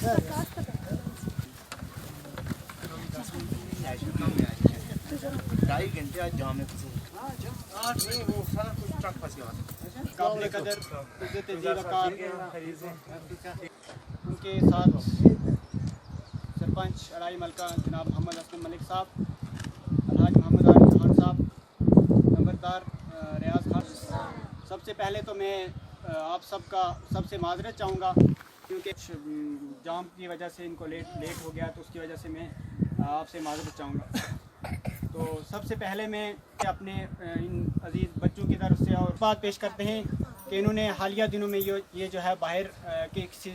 2.5 घंटे आज जाम में नहीं, वो सारा कुछ ट्रक फंस गया। काबिल कदर इज़्ज़त ज़ीवकार उनके साथ सरपंच अड़ाई मलका जनाब मोहम्मद असलम मलिक साहब, अलहाज मोहम्मद आरिफ खान साहब, नंबरदार रियाज खान। सबसे पहले तो मैं आप सबका सबसे माजरत चाहूँगा क्योंकि जाम की वजह से इनको लेट हो गया, तो उसकी वजह से मैं आपसे माजरत चाहूँगा। तो सबसे पहले मैं अपने इन अजीज़ बच्चों की तरफ से और बात पेश करते हैं कि इन्होंने हालिया दिनों में ये जो है बाहर के किसी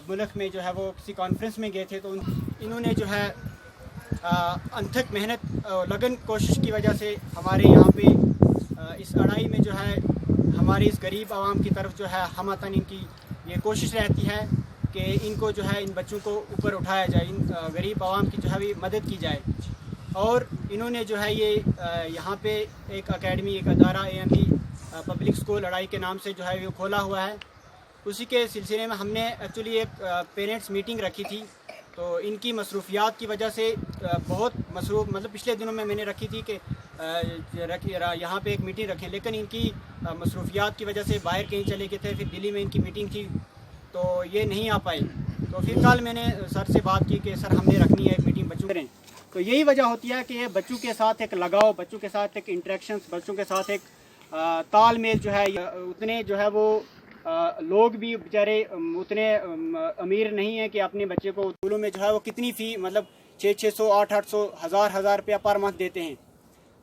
मुल्क में जो है वो किसी कॉन्फ्रेंस में गए थे, तो इन्होंने जो है अनथक मेहनत लगन कोशिश की वजह से हमारे यहाँ पे इस अड़ाई में जो है हमारे इस गरीब आवाम की तरफ जो है हमतन इनकी ये कोशिश रहती है कि इनको जो है इन बच्चों को ऊपर उठाया जाए, इन गरीब आवाम की जो है भी मदद की जाए। और इन्होंने जो है ये यहाँ पे एक अकेडमी, एक अदारा AMP पब्लिक स्कूल अड़ाई के नाम से जो है वो खोला हुआ है। उसी के सिलसिले में हमने एक्चुअली एक पेरेंट्स मीटिंग रखी थी, तो इनकी मसरूफियात की वजह से बहुत मसरूफ़, मतलब पिछले दिनों में मैंने रखी थी कि यहाँ पे एक मीटिंग रखें, लेकिन इनकी मसरूफियात की वजह से बाहर कहीं चले गए थे। फिर दिल्ली में इनकी मीटिंग थी तो ये नहीं आ पाए। तो फिर कल मैंने सर से बात की कि सर हमने रखनी है एक मीटिंग बच्चों करें। तो यही वजह होती है कि बच्चों के साथ एक लगाव, बच्चों के साथ एक इंटरेक्शंस, बच्चों के साथ एक तालमेल जो है, उतने जो है वो लोग भी बेचारे उतने अमीर नहीं हैं कि अपने बच्चे को स्कूलों में जो है वो कितनी फ़ी, मतलब 600, 800, 1000 रुपया पर मंथ देते हैं।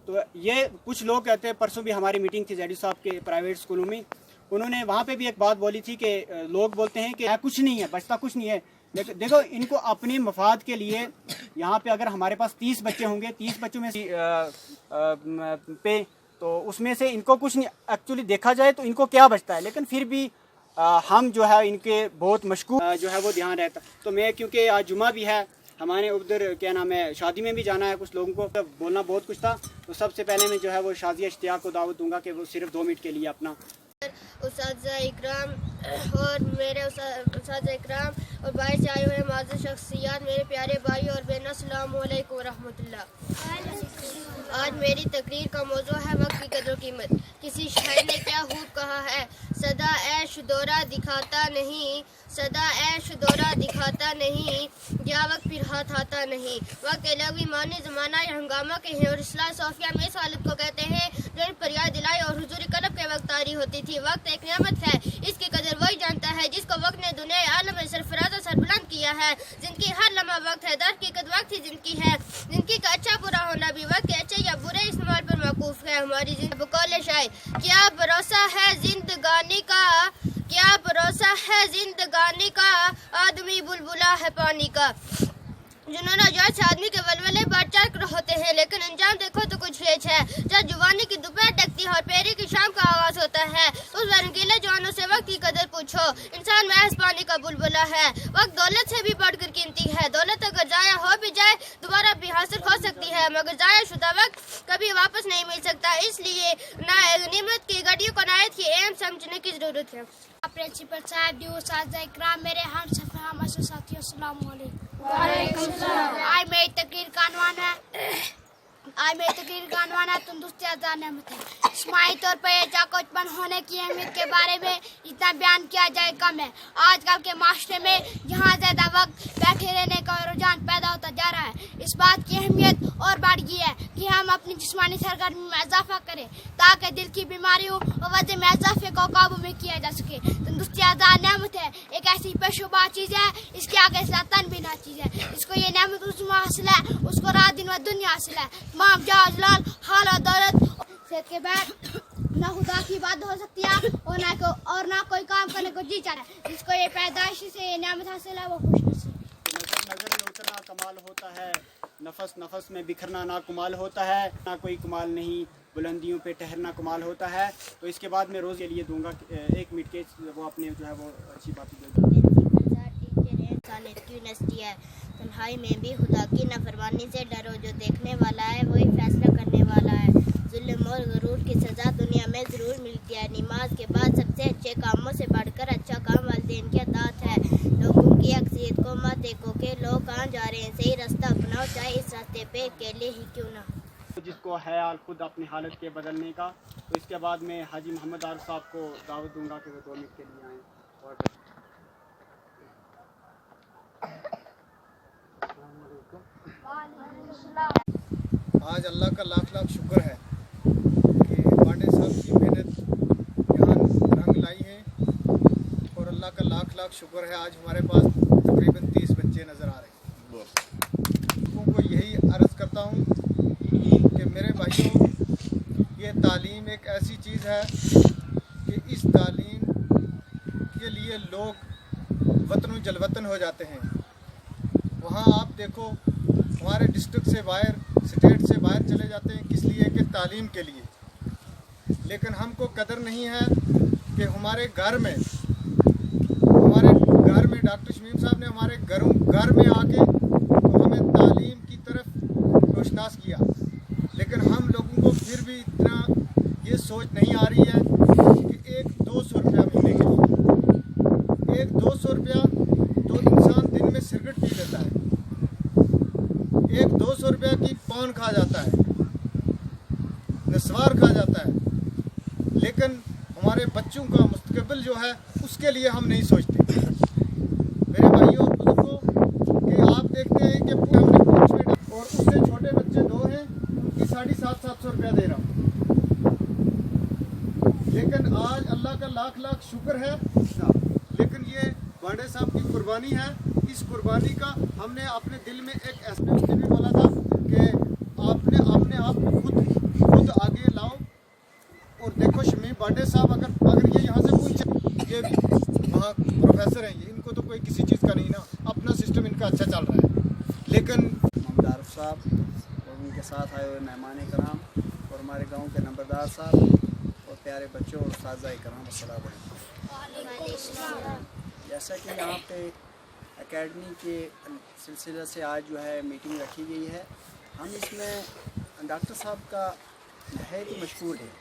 तो ये कुछ लोग कहते हैं, परसों भी हमारी मीटिंग थी ZD साहब के प्राइवेट स्कूलों में, उन्होंने वहाँ पे भी एक बात बोली थी कि लोग बोलते हैं कि कुछ नहीं है, बचता कुछ नहीं है। देखो इनको अपने मफाद के लिए यहाँ पे अगर हमारे पास 30 बच्चे होंगे, 30 बच्चों में पे तो उसमें से इनको कुछ नहीं, एक्चुअली देखा जाए तो इनको क्या बचता है, लेकिन फिर भी हम जो है इनके बहुत मशकूक जो है वो ध्यान रहता। तो मैं क्योंकि आज जुमा भी है, हमारे उधर क्या नाम है शादी में भी जाना है, कुछ लोगों को बोलना बहुत कुछ था, तो सबसे पहले मैं जो है वो शाजिया इश्तियाक को दावत दूंगा कि वो सिर्फ 2 मिनट के लिए अपना उस्ताद इकराम और मेरे उस्ताद इकराम और बाहर से आए हुए माज़ूर शख्सियत, मेरे प्यारे भाई और बहनों, अस्सलाम वालेकुम रहमतुल्लाह। आज मेरी तकरीर का मौजू है वक्त की कदर कीमत। किसी शायर ने क्या खूब कहा है, सदा ऐश दौरा दिखाता नहीं, सदा ऐश दौरा दिखाता नहीं, या वक्त फिर हाथ आता नहीं। वक्त अलग मानी ज़माना या हंगामा के हैं और इस्लाह सोफिया में इस हालत को कहते हैं जो पर याद दिलाई और हुजूर करब के वक्त तारी होती थी। वक्त एक नेमत है, इसकी कदर वही जानता है जिसको वक्त ने दुनिया आलम में सरफराज और सरबुलंद किया है। जिनकी हर लम्हा वक्त है, दर हकीकत वक्त ही जिनकी है, जिनकी का अच्छा बुरा होना भी वक्त के अच्छे या बुरे इस्तेमाल पर मौकूफ है। हमारी बकौल शायर, क्या भरोसा है जिंदगानी का, क्या भरोसा है जिंदगानी का, आदमी बुलबुला है पानी का। जिन्होंने जो आदमी के वलवले बात चाक होते हैं, लेकिन अंजाम देखो तो कुछ फेच है। जब जुबानी की दोपहर डकती है और पेरी की शाम का आगाज होता है, उस रंगीले जवानों से वक्त की कदर पूछो। इंसान महज पानी का बुलबुला है, वक्त दौलत से भी बढ़कर कीमती है। दौलत अगर जाया हो भी जाए दोबारा भी हासिल हो सकती है, मगर जाया शुदा वक्त कभी वापस नहीं मिल सकता। इसलिए नियमत की घड़ियों को नायत की अहम समझने की जरूरत है। प्रिंसिपल साहब, उस्ताद इकराम, मेरे हम साथियों, अस्सलाम वालेकुम। आज मेरी तकरीर का अनवान है तंदुरुस्ती आज़ाद नेमत है। इज्तिमाई तौर पर चाकोचपन होने की अहमियत के बारे में इतना बयान किया जाए कम है। आजकल के माशरे में जहाँ ज़्यादा वक्त बैठे रहने का रुझान पैदा होता जा रहा है, इस बात की अहमियत और बढ़ गई है कि हम अपनी जिस्मानी सरगर्मी में इजाफा करें ताकि दिल की बीमारियों और वजन में इजाफे को काबू में किया जा सके। तंदुरुस्ती आज़ाद नेमत है, एक ऐसी पेशोबा चीज़ है इसके आगे तन भी ना चीज़ है। इसको ये नेमत उसमें हासिल है, उसको रात दिन व दुनिया हासिल है। माम जहाज लाल हाल और दौलत सेहत के बाद ना खुदा की बात हो सकती है और ना कोई काम करने को जी चाहे। जिसको ये पैदाइशी से नेमत हासिल है वो खुशनसीब। नजर में उतरना कमाल होता है, नफस नफस में बिखरना ना कमाल होता है, ना कोई कमाल नहीं, बुलंदियों पे ठहरना कमाल होता है। तो इसके बाद मैं रोज़ के लिए दूंगा 1 मिनट के, वो अपने जो है वो अच्छी बात है। तन्हाई में भी खुदा की नाफरमानी से डरो, जो देखने वाला है वही फैसला करने वाला है। जुल्म और गुरूर की सज़ा दुनिया में ज़रूर मिलती है। नमाज के बाद सबसे अच्छे कामों से बढ़कर अच्छा काम वालिदैन की अतात है। लोगों की करें, सही रास्ता अपनाओ, चाहे इस रास्ते पे अकेले ही क्यों ना हो। जिसको है खुद अपनी हालत के बदलने का, तो इसके बाद मैं हाजी मोहम्मद आरिफ साहब को दावत दूंगा कि वो 2 मिनट के लिए आएँ। और आज अल्लाह का लाख लाख शुक्र है कि पांडे साहब की मेहनत यहाँ रंग लाई है, और अल्लाह का लाख लाख शुक्र है आज हमारे पास तकरीबन 30 बच्चे नज़र आ रहे हैं। लोगों को यही अर्ज़ करता हूँ कि मेरे भाइयों, ये तालीम एक ऐसी चीज़ है कि इस तालीम के लिए लोग वतन जलवतन हो जाते हैं। वहाँ आप देखो, हमारे डिस्ट्रिक्ट से बाहर, स्टेट से बाहर चले जाते हैं, किस लिए? कि तालीम के लिए। लेकिन हमको कदर नहीं है कि हमारे घर में डॉक्टर शमीम साहब ने हमारे घर में आके तो हमें तालीम की तरफ रोशनास किया, लेकिन हम लोगों को फिर भी इतना ये सोच नहीं आ रही है कि 100-200 रुपया महीने के लिए, 100-200 रुपया तो इंसान दिन में सिगरेट पी लेता है, 100-200 रुपया की पान खा जाता है, नस्वार खा जाता है, लेकिन हमारे बच्चों का मुस्तकबिल जो है उसके लिए हम नहीं सोचते। मेरे भाइयों बुजुर्गों, कि आप देखते हैं कि हमने कुछ में, और उससे छोटे बच्चे 2 हैं, उनकी 750 रुपया दे रहा हूँ। लेकिन आज अल्लाह का लाख लाख शुक्र है, लेकिन ये पांडे साहब की कुर्बानी है। इस कुर्बानी का हमने अपने दिल में एक ऐसा उसने भी बोला था कि आपने अपने आप को खुद आगे लाओ। और देखो शमीम पांडे साहब, अगर ये यहाँ से पूछे, ये वहाँ प्रोफेसर हैं, इनको तो कोई किसी चीज़ का नहीं ना, अपना सिस्टम इनका अच्छा चल रहा है। लेकिन मोहम्मद आरिफ साहब और उनके साथ आए हुए मेहमान कराम और हमारे गाँव के नंबरदार साहब और प्यारे बच्चों और उस्ताद कराम, अस्सलाम वालेकुम। जैसा कि यहाँ पे एकेडमी के सिलसिले से आज जो है मीटिंग रखी गई है, हम इसमें डॉक्टर साहब का है कि मशहूर है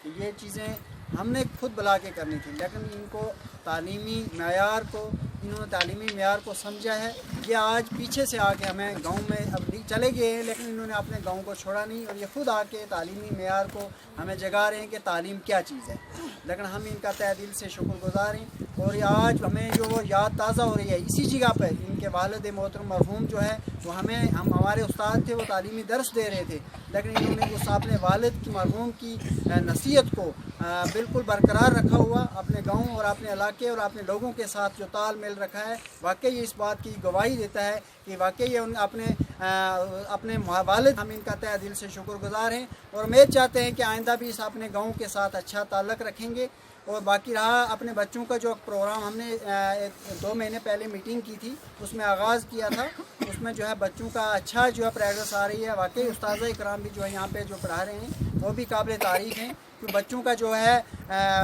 कि ये चीज़ें हमने खुद बुला के करनी थी, लेकिन इनको तालीमी मेयार को, इन्होंने तालीमी मेयार को समझा है। ये आज पीछे से आके हमें गांव में अब चले गए हैं, लेकिन इन्होंने अपने गांव को छोड़ा नहीं, और ये खुद आके तालीमी मेयार को हमें जगा रहे हैं कि तालीम क्या चीज़ है। लेकिन हम इनका तहे दिल से शुक्रगुजार हैं, और ये आज हमें जो याद ताज़ा हो रही है, इसी जगह पर इनके वालिद मोहतरम मरहूम जो है वो हमारे उस्ताद थे, वो तालीमी दर्स दे रहे थे, लेकिन इन्होंने उस अपने वालिद की मरहूम की नसीहत को बिल्कुल बरकरार रखा हुआ, अपने गांव और अपने इलाके और अपने लोगों के साथ जो तालमेल रखा है, वाकई इस बात की गवाही देता है कि वाकई उन अपने वालिद, हम इनका तहे दिल से शुक्रगुजार हैं, और उम्मीद चाहते हैं कि आइंदा भी इस अपने गाँव के साथ अच्छा ताल्लुक़ रखेंगे। और बाकी रहा अपने बच्चों का जो प्रोग्राम हमने 2 महीने पहले मीटिंग की थी, उसमें आगाज़ किया था, उसमें जो है बच्चों का अच्छा जो है प्रोग्रेस आ रही है। वाकई उस्ताद इकराम भी जो है यहाँ पे जो पढ़ा रहे हैं वो भी काबिल तारीफ़ हैं, कि बच्चों का जो है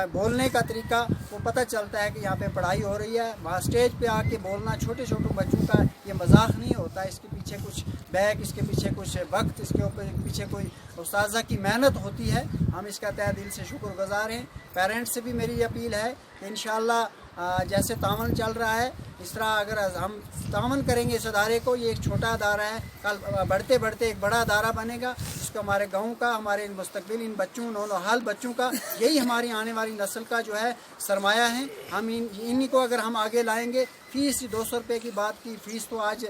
बोलने का तरीका वो पता चलता है कि यहाँ पे पढ़ाई हो रही है। वहाँ स्टेज पे आके बोलना छोटे छोटे बच्चों का ये मजाक नहीं होता, इसके पीछे कुछ बैक, इसके पीछे कुछ वक्त, इसके ऊपर पीछे कोई उस्ताज़ा की मेहनत होती है। हम इसका तहे दिल से शुक्रगुजार हैं। पेरेंट्स से भी मेरी अपील है कि इंशाअल्लाह जैसे तावन चल रहा है, इस तरह अगर हम तावन करेंगे इस अदारे को, ये एक छोटा अदारा है, कल बढ़ते बढ़ते एक बड़ा अदारा बनेगा, जिसको हमारे गाँव का, हमारे मुस्तकबिल इन बच्चों, नौनहाल बच्चों का, यही हमारी आने वाली नस्ल का जो है सरमाया है। हम इन्हीं को अगर हम आगे लाएंगे, फ़ीस 200 रुपये की बात की, फ़ीस तो आज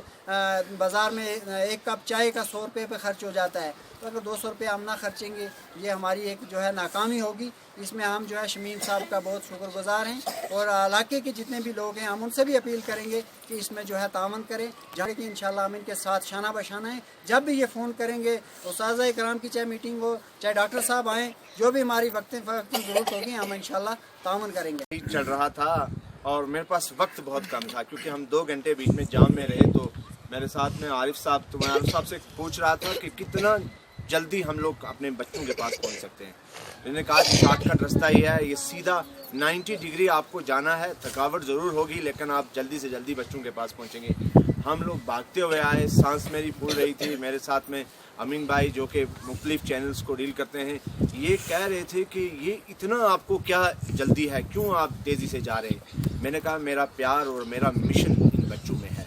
बाज़ार में 1 कप चाय का 100 रुपये पे खर्च हो जाता है, तो अगर 200 रुपये हम ना खर्चेंगे, ये हमारी एक जो है नाकामी होगी। इसमें हम जो है शमीम साहब का बहुत शुक्रगुजार हैं, और इलाके के जितने भी लोग हैं हम उनसे भी अपील करेंगे कि इसमें जो है तावन करें, जहाँ कि इंशाल्लाह हम इनके साथ शाना बशाना है। जब भी ये फ़ोन करेंगे, उस्ताद इकराम की चाहे मीटिंग हो, चाहे डॉक्टर साहब आएँ, जो भी हमारी वक्त की ज़रूरत होगी, हम इंशाल्लाह तावन करेंगे। चल रहा था और मेरे पास वक्त बहुत कम था, क्योंकि हम 2 घंटे बीच में जाम में रहे, तो मेरे साथ में आरिफ साहब, तो मैं आरिफ साहब से पूछ रहा था कि कितना जल्दी हम लोग अपने बच्चों के पास पहुंच सकते हैं। मैंने कहा कि शॉर्टकट रास्ता ही है, ये सीधा 90 डिग्री आपको जाना है, थकावट ज़रूर होगी, लेकिन आप जल्दी से जल्दी बच्चों के पास पहुंचेंगे। हम लोग भागते हुए आए, सांस मेरी फूल रही थी। मेरे साथ में अमीन भाई जो कि मुख्तलिफ चैनल्स को डील करते हैं, ये कह रहे थे कि ये इतना आपको क्या जल्दी है, क्यों आप तेज़ी से जा रहे हैं। मैंने कहा मेरा प्यार और मेरा मिशन इन बच्चों में है,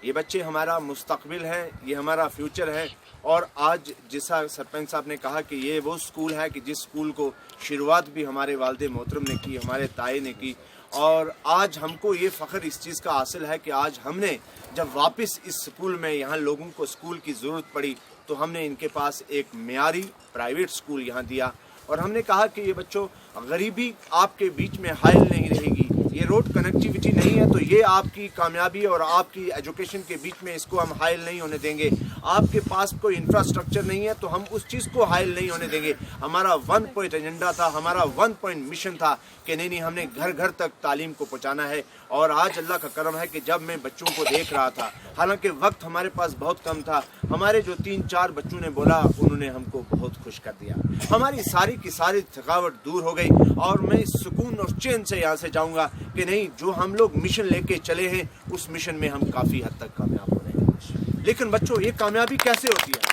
یہ بچے ہمارا مستقبل ہیں، یہ ہمارا فیوچر ہے. اور آج جیسا سرپنچ صاحب نے کہا کہ یہ وہ سکول ہے کہ جس سکول کو شروعات بھی ہمارے والد محترم نے کی، ہمارے تائے نے کی. اور آج ہم کو یہ فخر اس چیز کا حاصل ہے کہ آج ہم نے جب واپس اس سکول میں یہاں لوگوں کو سکول کی ضرورت پڑی تو ہم نے ان کے پاس ایک معیاری پرائیویٹ سکول یہاں دیا. اور ہم نے کہا کہ یہ بچوں غریبی آپ کے بیچ میں حائل نہیں رہے گی، یہ روڈ کنیکٹیویٹی نہیں ہے تو یہ آپ کی کامیابی اور آپ کی ایجوکیشن کے بیچ میں اس کو ہم حائل نہیں ہونے دیں گے. آپ کے پاس کوئی انفراسٹرکچر نہیں ہے تو ہم اس چیز کو حائل نہیں ہونے دیں گے. ہمارا 1 پوائنٹ ایجنڈا تھا، ہمارا 1 پوائنٹ مشن تھا کہ نہیں ہم نے گھر گھر تک تعلیم کو پہنچانا ہے. اور آج اللہ کا کرم ہے کہ جب میں بچوں کو دیکھ رہا تھا، حالانکہ وقت ہمارے پاس بہت کم تھا، ہمارے جو 3-4 بچوں نے بولا انہوں نے ہم کو بہت خوش کر دیا. ہماری ساری کی ساری تھکاوٹ دور ہو گئی اور میں سکون اور چین سے یہاں سے جاؤں گا کہ نہیں جو ہم لوگ مشن لے کے چلے ہیں اس مشن میں ہم کافی حد تک کامیاب ہو رہے ہیں. لیکن بچوں یہ کامیابی کیسے ہوتی ہے؟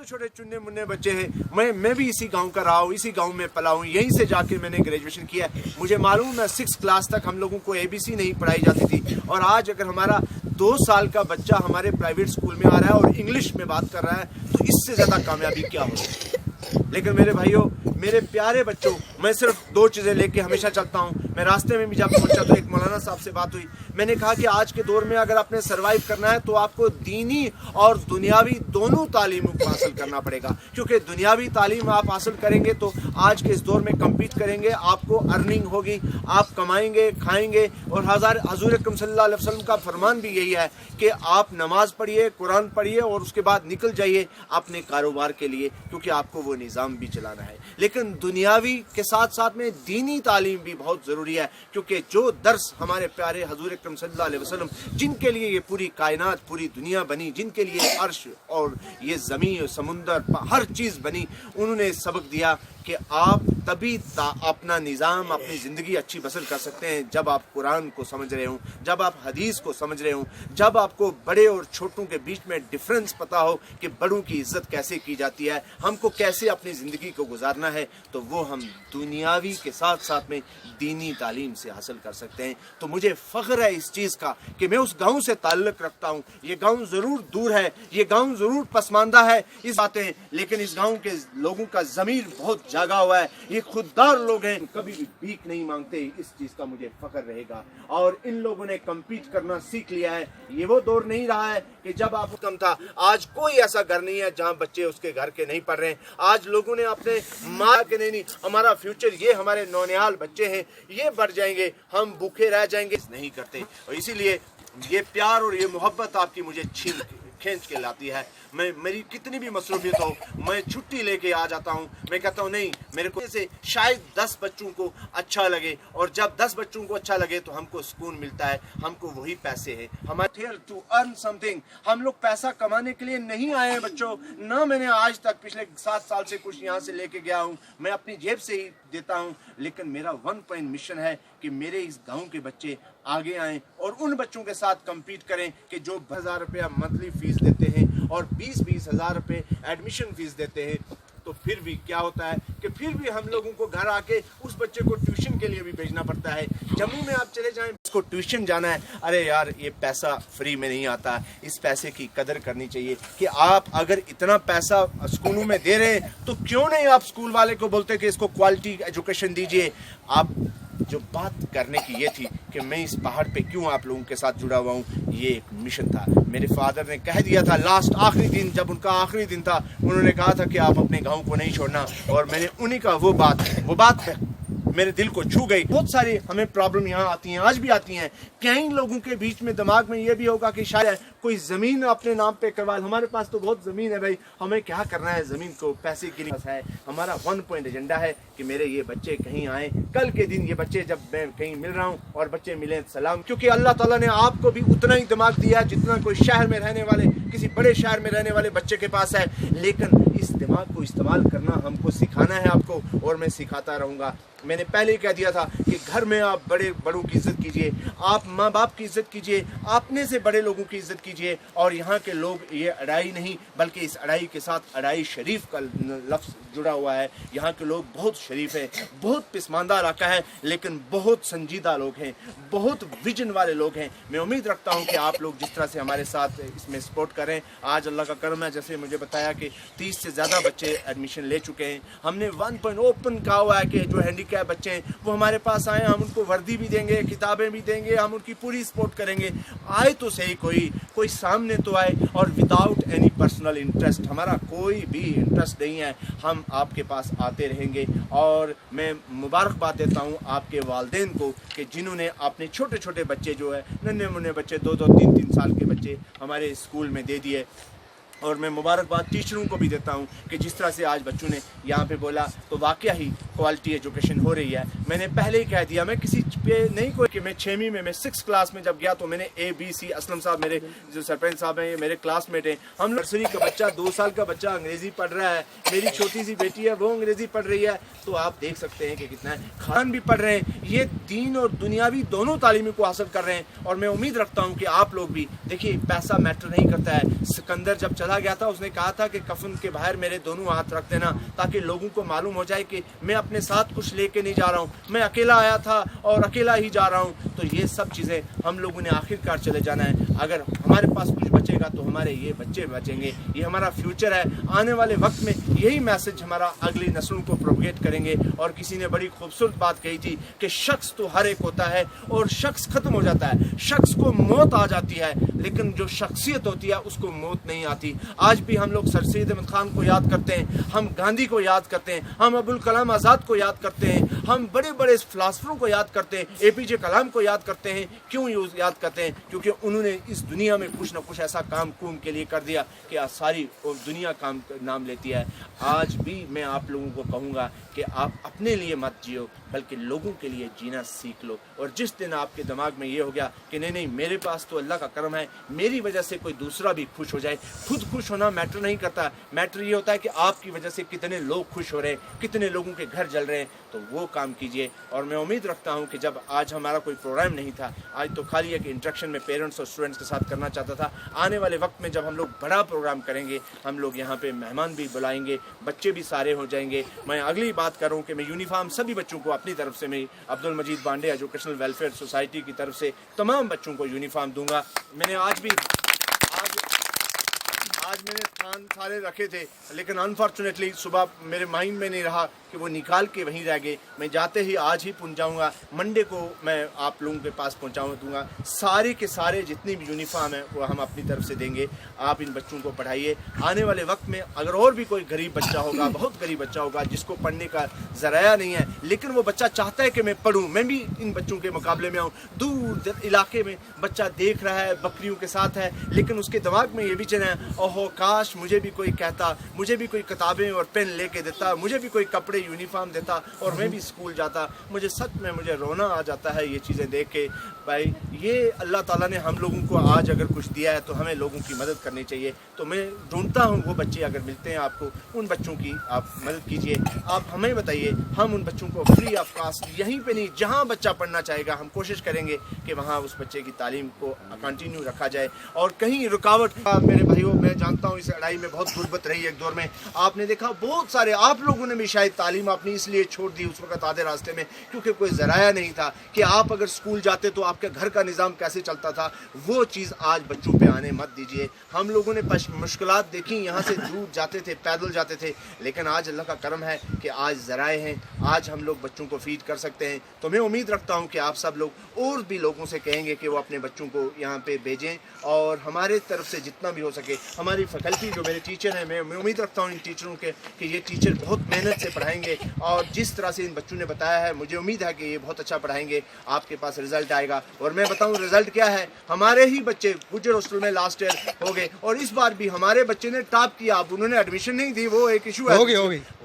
چھوٹے چننے مننے بچے ہیں، میں بھی اسی گاؤں کا رہا ہوں، اسی گاؤں میں پلا ہوں، یہیں سے جا کے میں نے گریجویشن کیا ہے. مجھے معلوم ہے 6 کلاس تک ہم لوگوں کو ABC نہیں پڑھائی جاتی تھی. اور آج اگر ہمارا 2 سال کا بچہ ہمارے پرائیویٹ اسکول میں آ رہا ہے اور انگلش میں بات کر رہا ہے تو اس سے زیادہ کامیابی کیا ہو سکتی ہے؟ لیکن میرے بھائیوں، میرے پیارے بچوں، میں صرف 2 چیزیں لے کے ہمیشہ چلتا ہوں. میں راستے میں بھی جب پہنچا تو ایک مولانا صاحب سے بات ہوئی، میں نے کہا کہ آج کے دور میں اگر آپ نے سروائیو کرنا ہے تو آپ کو دینی اور دنیاوی دونوں تعلیموں کو حاصل کرنا پڑے گا. کیونکہ دنیاوی تعلیم آپ حاصل کریں گے تو آج کے اس دور میں کمپیٹ کریں گے، آپ کو ارننگ ہوگی، آپ کمائیں گے، کھائیں گے. اور حضور اکرم صلی اللہ علیہ وسلم کا فرمان بھی یہی ہے کہ آپ نماز پڑھیے، قرآن پڑھیے اور اس کے بعد نکل جائیے اپنے کاروبار کے لیے، کیونکہ آپ کو وہ نظام بھی چلانا ہے. لیکن دنیاوی کے ساتھ ساتھ میں دینی تعلیم بھی بہت ضروری ہے، کیونکہ جو درس ہمارے پیارے حضور اکرم صلی اللہ علیہ وسلم جن کے لیے یہ پوری کائنات، پوری دنیا بنی، جن کے لیے عرش اور یہ زمین، سمندر، ہر چیز بنی، انہوں نے سبق دیا کہ آپ تبھی اپنا نظام، اپنی زندگی اچھی بسر کر سکتے ہیں جب آپ قرآن کو سمجھ رہے ہوں، جب آپ حدیث کو سمجھ رہے ہوں، جب آپ کو بڑے اور چھوٹوں کے بیچ میں ڈفرنس پتا ہو کہ بڑوں کی عزت کیسے کی جاتی ہے، ہم کو کیسے اپنی زندگی کو گزارنا ہے. تو وہ ہم دنیاوی کے ساتھ ساتھ میں دینی تعلیم سے حاصل کر سکتے ہیں. تو مجھے فخر ہے اس چیز کا کہ میں اس گاؤں سے تعلق رکھتا ہوں. یہ گاؤں ضرور دور ہے، یہ گاؤں ضرور پسماندہ ہے اس باتیں، لیکن اس گاؤں کے لوگوں کا ضمیر بہت جاگا ہوا ہے. یہ خوددار لوگ ہیں، کبھی بھی بھیک نہیں مانگتے. اس چیز کا مجھے فخر رہے گا. اور ان لوگوں نے کمپیٹ کرنا سیکھ لیا ہے. یہ وہ دور نہیں رہا ہے کہ جب آپ کم تھا. آج کوئی ایسا گھر نہیں ہے جہاں بچے اس کے گھر کے نہیں پڑھ رہے ہیں. آج لوگوں نے اپنے ماں کے نہیں ہمارا فیوچر، یہ ہمارے نونہال بچے ہیں، یہ بڑھ جائیں گے، ہم بھوکے رہ جائیں گے، نہیں کرتے. اور اسی لیے یہ پیار اور یہ محبت آپ کی مجھے کھینچ کے لاتی ہے. میری کتنی بھی مصروفیت ہو، میں چھٹی لے کے آ جاتا ہوں. میں کہتا ہوں نہیں، میرے کو سے شاید 10 بچوں کو اچھا لگے، اور جب 10 بچوں کو اچھا لگے تو ہم کو سکون ملتا ہے. ہم کو وہی پیسے ہیں. ہمارے here to earn something. ہم لوگ پیسہ کمانے کے لیے نہیں آئے ہیں بچوں. نہ میں نے آج تک پچھلے 7 سال سے کچھ یہاں سے لے کے گیا ہوں، میں اپنی جیب سے ہی دیتا ہوں. لیکن میرا 1 پوائنٹ مشن ہے کہ میرے اس گاؤں کے بچے آگے آئیں اور ان بچوں کے ساتھ کمپیٹ کریں کہ جو 10,000 روپیہ منتھلی فیس دیتے ہیں اور 20-20 ہزار روپے ایڈمیشن فیس دیتے ہیں. تو پھر بھی کیا ہوتا ہے کہ پھر بھی ہم لوگوں کو گھر آ کے اس بچے کو ٹیوشن کے لیے بھی بھیجنا پڑتا ہے. جموں میں آپ چلے جائیں، اس کو ٹیوشن جانا ہے، ارے یار یہ پیسہ فری میں نہیں آتا. اس پیسے کی قدر کرنی چاہیے کہ آپ اگر اتنا پیسہ اسکولوں میں دے رہے ہیں تو کیوں نہیں آپ اسکول والے کو بولتے کہ اس کو کوالٹی ایجوکیشن دیجیے. آپ جو بات کرنے کی یہ تھی کہ میں اس پہاڑ پہ کیوں آپ لوگوں کے ساتھ جڑا ہوا ہوں، یہ ایک مشن تھا. میرے فادر نے کہہ دیا تھا لاسٹ آخری دن، جب ان کا آخری دن تھا، انہوں نے کہا تھا کہ آپ اپنے گاؤں کو نہیں چھوڑنا. اور میں نے انہی کا وہ بات میرے دل کو چھو گئی. بہت ساری ہمیں پرابلم یہاں آتی ہیں، آج بھی آتی ہیں. کئی لوگوں کے بیچ میں دماغ میں یہ بھی ہوگا کہ شاید کوئی زمین اپنے نام پہ کروا. ہمارے پاس تو بہت زمین ہے بھائی، ہمیں کیا کرنا ہے زمین کو، پیسے کے لیے ہے. ہمارا 1 پوائنٹ ایجنڈا ہے کہ میرے یہ بچے کہیں آئیں. کل کے دن یہ بچے جب میں کہیں مل رہا ہوں اور بچے ملیں سلام، کیونکہ اللہ تعالیٰ نے آپ کو بھی اتنا ہی دماغ دیا جتنا کوئی شہر میں رہنے والے، کسی بڑے شہر میں رہنے والے بچے کے پاس ہے. لیکن اس دماغ کو استعمال کرنا ہم کو سکھانا ہے آپ کو، اور میں سکھاتا رہوں گا. میں نے پہلے ہی کہہ دیا تھا کہ گھر میں آپ بڑوں کی عزت کیجئے, آپ ماں باپ کی عزت کیجئے, اپنے سے بڑے لوگوں کی عزت کیجئے. اور یہاں کے لوگ یہ اڑائی نہیں بلکہ اس اڑائی کے ساتھ اڑائی شریف کا لفظ جڑا ہوا ہے. یہاں کے لوگ بہت شریف ہیں, بہت پسماندہ علاقہ ہے, لیکن بہت سنجیدہ لوگ ہیں, بہت ویژن والے لوگ ہیں. میں امید رکھتا ہوں کہ آپ لوگ جس طرح سے ہمارے ساتھ اس میں سپورٹ کریں. آج اللہ کا کرم ہے, جیسے مجھے بتایا کہ 30 سے زیادہ بچے ایڈمیشن لے چکے ہیں. ہم نے 1 اوپن کہا ہوا ہے کہ جو ہینڈی کیپ بچے ہیں وہ ہمارے پاس آئیں, ہم ان کو وردی بھی دیں گے, کتابیں بھی دیں گے, ہم ان کی پوری سپورٹ کریں گے. آئے تو صحیح, کوئی سامنے تو آئے, اور وداؤٹ اینی پرسنل انٹرسٹ. ہمارا کوئی بھی انٹرسٹ نہیں ہے, ہم آپ کے پاس آتے رہیں گے. اور میں مبارکباد دیتا ہوں آپ کے والدین کو کہ جنہوں نے اپنے چھوٹے چھوٹے بچے جو ہے ننھے منھے بچے 2-2 3-3 سال کے بچے ہمارے اسکول میں دے دیے. اور میں مبارکباد ٹیچروں کو بھی دیتا ہوں کہ جس طرح سے آج بچوں نے یہاں پہ بولا تو واقعہ ہی کوالٹی ایجوکیشن ہو رہی ہے. میں نے پہلے ہی کہہ دیا, میں کسی پہ نہیں کوئی کہ میں 6ویں میں 6 کلاس میں جب گیا تو میں نے ABC اسلم صاحب میرے جو سرپنچ صاحب ہیں, میرے کلاس میٹ ہیں, ہم نرسری کا بچہ 2 سال کا بچہ انگریزی پڑھ رہا ہے, میری چھوٹی سی بیٹی ہے وہ انگریزی پڑھ رہی ہے. تو آپ دیکھ سکتے ہیں کہ کتنا ہے. خان بھی پڑھ رہے ہیں, یہ دین اور دنیاوی دونوں تعلیموں کو حاصل کر رہے ہیں. اور میں امید رکھتا ہوں کہ آپ لوگ بھی دیکھیے, پیسہ میٹر نہیں کرتا ہے. سکندر جب چلا گیا تھا اس نے کہا تھا کہ کفن کے باہر میرے دونوں ہاتھ رکھ دینا تاکہ لوگوں کو معلوم ہو جائے کہ میں اپنے ساتھ کچھ لے کے نہیں جا رہا ہوں, میں اکیلا آیا تھا اور اکیلا ہی جا رہا ہوں. تو یہ سب چیزیں ہم لوگوں نے آخر کار چلے جانا ہے. اگر ہمارے پاس کچھ بچے گا تو ہمارے یہ بچے بچیں گے, یہ ہمارا فیوچر ہے. آنے والے وقت میں یہی میسج ہمارا اگلی نسلوں کو پروپیگیٹ کریں گے. اور کسی نے بڑی خوبصورت بات کہی تھی کہ شخص تو ہر ایک ہوتا ہے اور شخص ختم ہو جاتا ہے, شخص کو موت آ جاتی ہے, لیکن جو شخصیت ہوتی ہے اس کو موت نہیں آتی. آج بھی ہم لوگ سر سید احمد خان کو یاد کرتے ہیں, ہم گاندھی کو یاد کرتے ہیں, ہم ابوالکلام آزاد کو یاد کرتے ہیں, ہم بڑے بڑے فلاسفروں کو یاد کرتے ہیں, APJ کلام کو یاد کرتے ہیں. کیوں یاد کرتے ہیں؟ کیونکہ انہوں نے اس دنیا میں کچھ نہ کچھ ایسا کام قوم کے لیے کر دیا کہ ساری دنیا کام نام لیتی ہے. آج بھی میں آپ لوگوں کو کہوں گا کہ آپ اپنے لیے مت جیو بلکہ لوگوں کے لیے جینا سیکھ لو. اور جس دن آپ کے دماغ میں یہ ہو گیا کہ نہیں میرے پاس تو اللہ کا کرم ہے, میری وجہ سے کوئی دوسرا بھی خوش ہو جائے. خود خوش ہونا میٹر نہیں کرتا, میٹر یہ ہوتا ہے کہ آپ کی وجہ سے کتنے لوگ خوش ہو رہے ہیں, کتنے لوگوں کے گھر جل رہے ہیں. تو وہ کام کیجئے. اور میں امید رکھتا ہوں کہ جب آج ہمارا کوئی پروگرام نہیں تھا, آج تو خالی ایک انٹریکشن میں پیرنٹس اور اسٹوڈنٹس کے ساتھ کرنا چاہتا تھا. آنے والے وقت میں جب ہم لوگ بڑا پروگرام کریں گے, ہم لوگ یہاں پہ مہمان بھی بلائیں گے, بچے بھی سارے ہو جائیں گے. میں اگلی بات کروں کہ میں یونیفارم سبھی بچوں کو اپنی طرف سے, میں عبد المجید بانڈے ایجوکیشنل ویلفیئر سوسائٹی کی طرف سے تمام بچوں کو یونیفارم دوں گا. میں نے آج میں نے تھان سارے رکھے تھے, لیکن انفارچونیٹلی صبح میرے مائنڈ میں نہیں رہا کہ وہ نکال کے وہیں رہ گئے. میں جاتے ہی آج ہی پہنچ جاؤں گا, منڈے کو میں آپ لوگوں کے پاس پہنچاؤں دوں گا. سارے کے سارے جتنی بھی یونیفارم ہیں وہ ہم اپنی طرف سے دیں گے. آپ ان بچوں کو پڑھائیے. آنے والے وقت میں اگر اور بھی کوئی غریب بچہ ہوگا, بہت غریب بچہ ہوگا جس کو پڑھنے کا ذرائع نہیں ہے, لیکن وہ بچہ چاہتا ہے کہ میں پڑھوں, میں بھی ان بچوں کے مقابلے میں آؤں. دور علاقے میں بچہ دیکھ رہا ہے, بکریوں کے ساتھ ہے, لیکن اس کے دماغ میں یہ بھی چلے اوہو کاش مجھے بھی کوئی کہتا, مجھے بھی کوئی کتابیں اور پین لے کے دیتا, مجھے بھی کوئی کپڑے یونیفارم دیتا اور میں بھی اسکول جاتا. مجھے سچ میں مجھے رونا آ جاتا ہے یہ چیزیں دیکھ کے. بھائی یہ اللہ تعالیٰ نے ہم لوگوں کو آج اگر کچھ دیا ہے تو ہمیں لوگوں کی مدد کرنی چاہیے. تو میں ڈھونڈتا ہوں وہ بچے اگر ملتے ہیں آپ کو, ان بچوں کی آپ مدد کیجیے. آپ ہمیں بتائیے, ہم ان بچوں کو فری آف کاسٹ یہیں پہ نہیں, جہاں بچہ پڑھنا چاہے گا ہم کوشش کریں گے کہ وہاں اس بچے کی تعلیم کو کنٹینیو رکھا جائے. اور کہیں رکاوٹ, میرے بھائیوں میں جانتا ہوں اس لڑائی میں بہت غربت رہی ایک دور میں. آپ نے دیکھا بہت سارے آپ لوگوں نے بھی شاید تعلیم اپنی اس لیے چھوڑ دی اس وقت آدھے راستے میں کیونکہ کوئی ذرائع نہیں تھا کہ آپ اگر اسکول جاتے تو آپ کے گھر کا نظام کیسے چلتا تھا. وہ چیز آج بچوں پہ آنے مت دیجیے. ہم لوگوں نے مشکلات دیکھی, یہاں سے دور جاتے تھے, پیدل جاتے تھے, لیکن آج اللہ کا کرم ہے کہ آج ذرائع ہیں, آج ہم لوگ بچوں کو فیڈ کر سکتے ہیں. تو میں امید رکھتا ہوں کہ آپ سب لوگ اور بھی لوگوں سے کہیں گے کہ وہ اپنے بچوں کو یہاں پہ بھیجیں. اور ہمارے طرف سے جتنا بھی ہو سکے, ہماری فیکلٹی جو میرے ٹیچر ہیں, میں امید رکھتا ہوں ان ٹیچروں کے کہ یہ ٹیچر بہت محنت سے پڑھائیں گے. اور جس طرح سے ان بچوں نے بتایا ہے مجھے امید ہے کہ یہ بہت اچھا پڑھائیں گے. آپ کے پاس رزلٹ آئے گا. اور میں بتاؤں رزلٹ کیا ہے, ہمارے ہی بچے گجر ہاسٹل میں لاسٹ ایئر ہو گئے, اور اس بار بھی ہمارے بچے نے ٹاپ کیا. اب انہوں نے ایڈمیشن نہیں دی, وہ ایک ایشو ہے,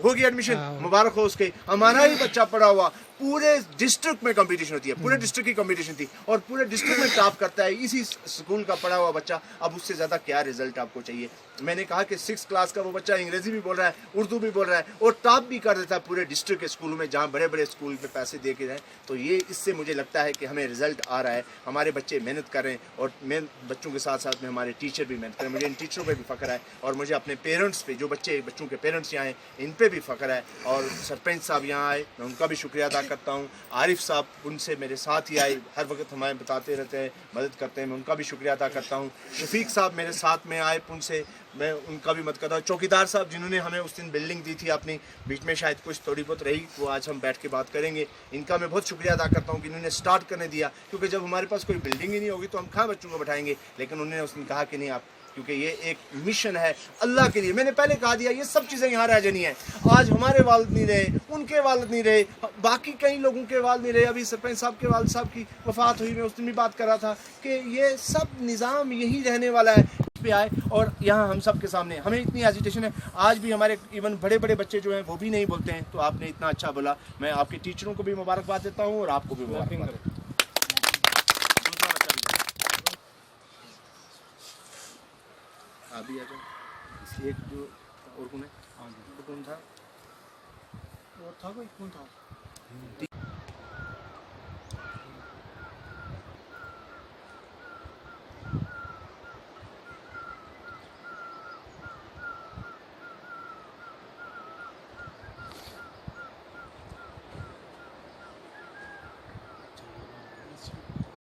ہوگی ایڈمیشن, مبارک ہو اس کے. ہمارا ہی بچہ پڑھا ہوا पूरे डिस्ट्रिक्ट में कंपटीशन होती है, पूरे डिस्ट्रिक्ट की कंपटीशन थी और पूरे डिस्ट्रिक्ट में टॉप करता है इसी स्कूल का पढ़ा हुआ बच्चा। अब उससे ज़्यादा क्या रिजल्ट आपको चाहिए। मैंने कहा कि 6th क्लास का वो बच्चा अंग्रेजी भी बोल रहा है, उर्दू भी बोल रहा है और टॉप भी कर देता है पूरे डिस्ट्रिक्ट के स्कूलों में जहाँ बड़े बड़े स्कूल में पैसे दे के जाएँ। तो ये इससे मुझे लगता है कि हमें रिजल्ट आ रहा है, हमारे बच्चे मेहनत कर रहे हैं और मैं बच्चों के साथ साथ में हमारे टीचर भी मेहनत कर रहे हैं। मुझे इन टीचरों पर भी फ़ख्र है और मुझे अपने पेरेंट्स पे, जो बच्चों के पेरेंट्स यहाँ हैं, इन पर भी फ़ख्र है। और सरपंच साहब यहाँ आए, मैं उनका भी शुक्रिया अदा करता हूँ। आरिफ साहब उनसे मेरे साथ ही आए, हर वक्त हमें बताते रहते हैं, मदद करते हैं, मैं उनका भी शुक्रिया अदा करता हूँ। शफीक साहब मेरे साथ में आए पुन से, मैं उनका भी मदद करता हूँ। चौकीदार साहब जिन्होंने हमें उस दिन बिल्डिंग दी थी अपनी, बीच में शायद कुछ थोड़ी बहुत रही, वो आज हम बैठ के बात करेंगे, इनका मैं बहुत शुक्रिया अदा करता हूँ कि इन्होंने स्टार्ट करने दिया। क्योंकि जब हमारे पास कोई बिल्डिंग ही नहीं होगी तो हम कहाँ बच्चों को बैठाएंगे। लेकिन उन्होंने उस दिन कहा कि नहीं आप, क्योंकि ये एक मिशन है अल्लाह के लिए। मैंने पहले कहा दिया, ये सब चीज़ें यहाँ रह जानी है। आज हमारे वालिद नहीं रहे, उनके वालिद नहीं रहे, बाकी कई लोगों के वालिद नहीं रहे। अभी सरपंच साहब के वालिद साहब की वफ़ात हुई, मैं उस दिन भी बात कर रहा था कि ये सब निज़ाम यही रहने वाला है। पे आए और यहाँ हम सब के सामने हमें इतनी एजिटेशन है। आज भी हमारे इवन बड़े बड़े बच्चे जो हैं वो भी नहीं बोलते हैं। तो आपने इतना अच्छा बोला, मैं आपके टीचरों को भी मुबारकबाद देता हूँ और आपको भी मुबारकबाद देता हूँ। अभी आ जाओ, एक जो और कौन है, वो कौन था, और था कोई, कौन था?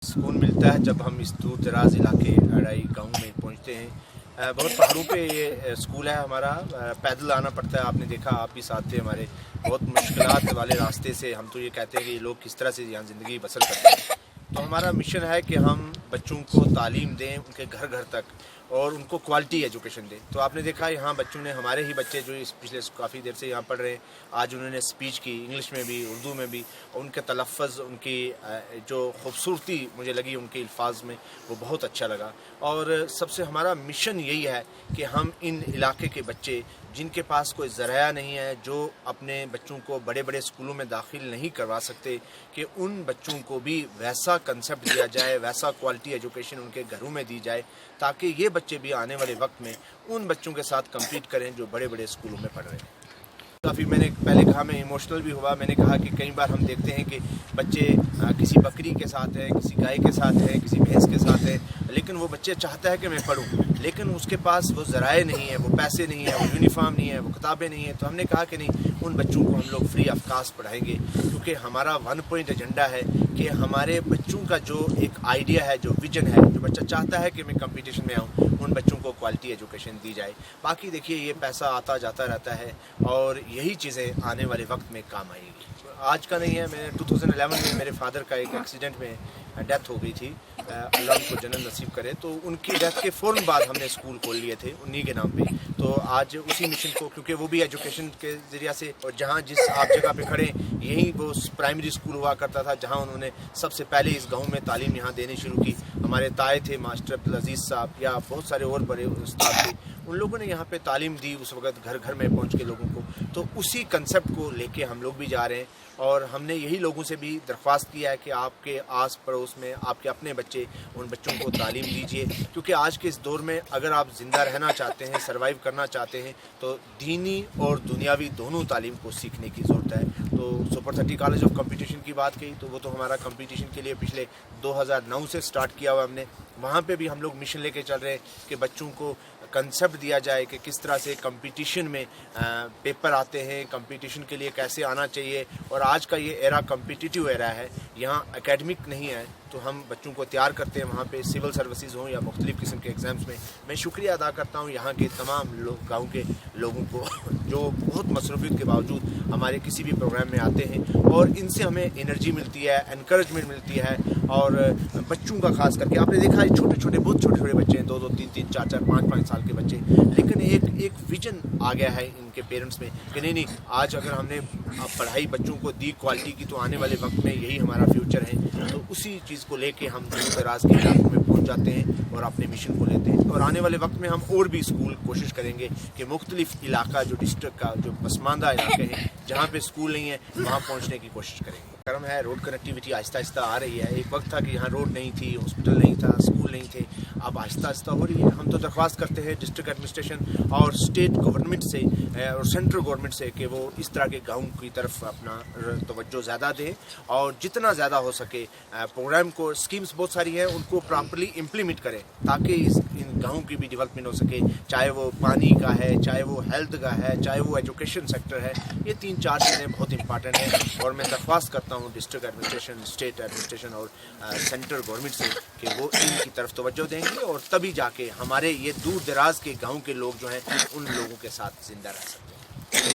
सुकून मिलता है जब हम इस दूर दराज इलाके अड़ाई गांव में पहुंचते हैं। बहुत पहाड़ों पे ये स्कूल है हमारा, पैदल आना पड़ता है। आपने देखा, आप भी साथ थे हमारे, बहुत मुश्किलात वाले रास्ते से। हम तो ये कहते हैं कि लोग किस तरह से यहाँ ज़िंदगी बसर करते हैं। तो हमारा मिशन है कि हम बच्चों को तालीम दें उनके घर घर तक और उनको क्वालिटी एजुकेशन दें। तो आपने देखा यहाँ बच्चों ने, हमारे ही बच्चे जो इस पिछले काफ़ी देर से यहाँ पढ़ रहे हैं, आज उन्होंने स्पीच की इंग्लिश में भी, उर्दू में भी। उनके तलफ़्फ़ुज़, उनकी जो खूबसूरती मुझे लगी उनके अल्फाज में, वो बहुत अच्छा लगा। और सबसे हमारा मिशन यही है कि हम इन इलाके के बच्चे जिनके पास कोई ज़राया नहीं है, जो अपने बच्चों को बड़े बड़े स्कूलों में दाखिल नहीं करवा सकते, कि उन बच्चों को भी वैसा कंसेप्ट दिया जाए, वैसा क्वालिटी एजुकेशन उनके घरों में दी जाए, ताकि ये बच्चे भी आने वाले वक्त में उन बच्चों के साथ कम्पीट करें जो बड़े बड़े स्कूलों में पढ़ रहे हैं। काफ़ी मैंने पहले कहा, मैं इमोशनल भी हुआ। मैंने कहा कि कई बार हम देखते हैं कि बच्चे किसी बकरी के साथ है, किसी गाय के साथ है, किसी भैंस के साथ है, लेकिन वो बच्चे चाहता है कि मैं पढूं, लेकिन उसके पास वो ज़राए नहीं है, वो पैसे नहीं है, वो यूनिफॉर्म नहीं है, वो किताबें नहीं है। तो हमने कहा कि नहीं, उन बच्चों को हम लोग फ्री ऑफ कास्ट पढ़ाएंगे, क्योंकि हमारा 1 पॉइंट एजेंडा है कि हमारे बच्चों का जो एक आइडिया है, जो विजन है, जो बच्चा चाहता है कि मैं कंपटीशन में आऊँ, उन बच्चों को क्वालिटी एजुकेशन दी जाए। बाकी देखिए, ये पैसा आता जाता रहता है और यही चीज़ें आने वाले वक्त में काम आएगी। आज का नहीं है, मैं 2011 में मेरे फादर का एक एक्सीडेंट में डेथ हो गई थी, अल्लाह उनको जन्नत नसीब करे। तो उनकी डेथ के फ़ौरन बाद हमने स्कूल खोल लिए थे उन्हीं के नाम पे। तो आज उसी मिशन को, क्योंकि वो भी एजुकेशन के ज़रिया से, और जहाँ जिस आप जगह पे खड़े, यहीं वो प्राइमरी स्कूल हुआ करता था जहाँ उन्होंने सबसे पहले इस गांव में तालीम यहाँ देनी शुरू की। हमारे ताए थे मास्टर अब्दुल अजीज़ साहब, या बहुत सारे और बड़े उस्ताद थे, उन लोगों ने यहाँ पे तालीम दी उस वक्त घर घर में पहुँच के लोगों को। तो उसी कंसेप्ट को लेके हम लोग भी जा रहे हैं और हमने यही लोगों से भी दरख्वास्त किया है कि आपके आस पड़ोस में आपके अपने बच्चे, उन बच्चों को तालीम दीजिए, क्योंकि आज के इस दौर में अगर आप ज़िंदा रहना चाहते हैं, सर्वाइव करना चाहते हैं, तो दीनी और दुनियावी दोनों तालीम को सीखने की ज़रूरत है। तो सुपर 30 कॉलेज ऑफ कंपटीशन की बात की, तो वो तो हमारा कंपटीशन के लिए पिछले 2009 से स्टार्ट किया हुआ हमने। वहाँ पे भी हम लोग मिशन लेके चल रहे हैं कि बच्चों को कंसेप्ट दिया जाए कि किस तरह से कंपटीशन में पेपर आते हैं, कंपटीशन के लिए कैसे आना चाहिए। और आज का ये एरा कम्पिटिटिव एरा है, यहाँ एकेडमिक नहीं है, तो हम बच्चों को तैयार करते हैं वहाँ पे, सिविल सर्विसेज हों या मुख्तलिफ़ किस्म के एग्ज़ाम्स में। मैं शुक्रिया अदा करता हूँ यहाँ के तमाम लोग, गाँव के लोगों को, जो बहुत मसरूफियत के बावजूद हमारे किसी भी प्रोग्राम में आते हैं और इनसे हमें एनर्जी मिलती है, एनकरेजमेंट मिलती है। और बच्चों का खास करके आपने देखा है, छोटे छोटे, बहुत छोटे छोटे बच्चे हैं, 2-2, 3-3, 4-4, 5-5 साल के बच्चे, लेकिन एक विजन आ गया है इनके पेरेंट्स में कि नहीं, आज अगर हमने पढ़ाई बच्चों को दी क्वालिटी की, तो आने वाले वक्त में यही हमारा फ्यूचर है। तो उसी चीज़ को लेके हम दूर दराज के इलाकों में पहुंच जाते हैं और अपने मिशन को लेते हैं। और आने वाले वक्त में हम और भी स्कूल कोशिश करेंगे कि मुख्तलिफ इलाका, जो डिस्ट्रिक्ट का जो पसमानदा इलाके हैं जहाँ पे स्कूल नहीं है, वहाँ पहुँचने की कोशिश करेंगे। करम है, रोड कनेक्टिविटी आहिस्ता आहिस्ता आ रही है। एक वक्त था कि यहाँ रोड नहीं थी, हॉस्पिटल नहीं था, स्कूल नहीं थे, अब आहिस्ता आहिस्ता हो रही है। हम तो दरख्वास्त करते हैं डिस्ट्रिक्ट एडमिनिस्ट्रेशन और स्टेट गवर्नमेंट से और सेंट्रल गवर्नमेंट से कि वो इस तरह के गाँव की तरफ अपना तवज्जो ज़्यादा दें और जितना ज़्यादा हो सके प्रोग्राम को, स्कीम्स बहुत सारी हैं, उनको प्रॉपरली इम्प्लीमेंट करें ताकि इन गाँव की भी डेवलपमेंट हो सके, चाहे वो पानी का है, चाहे वो हेल्थ का है, चाहे वो एजुकेशन सेक्टर है। ये 3-4 चीज़ें बहुत इंपॉर्टेंट हैं और मैं दरख्वास्त करता हूँ डिस्ट्रिक्ट एडमिनिस्ट्रेशन, स्टेट एडमिनिस्ट्रेशन और सेंट्रल गवर्नमेंट से कि वो इनकी तरफ तवज्जो देंगे और तभी जाके हमारे ये दूर दराज के गाँव के लोग जो हैं उन लोगों के साथ जिंदा रह सकते हैं।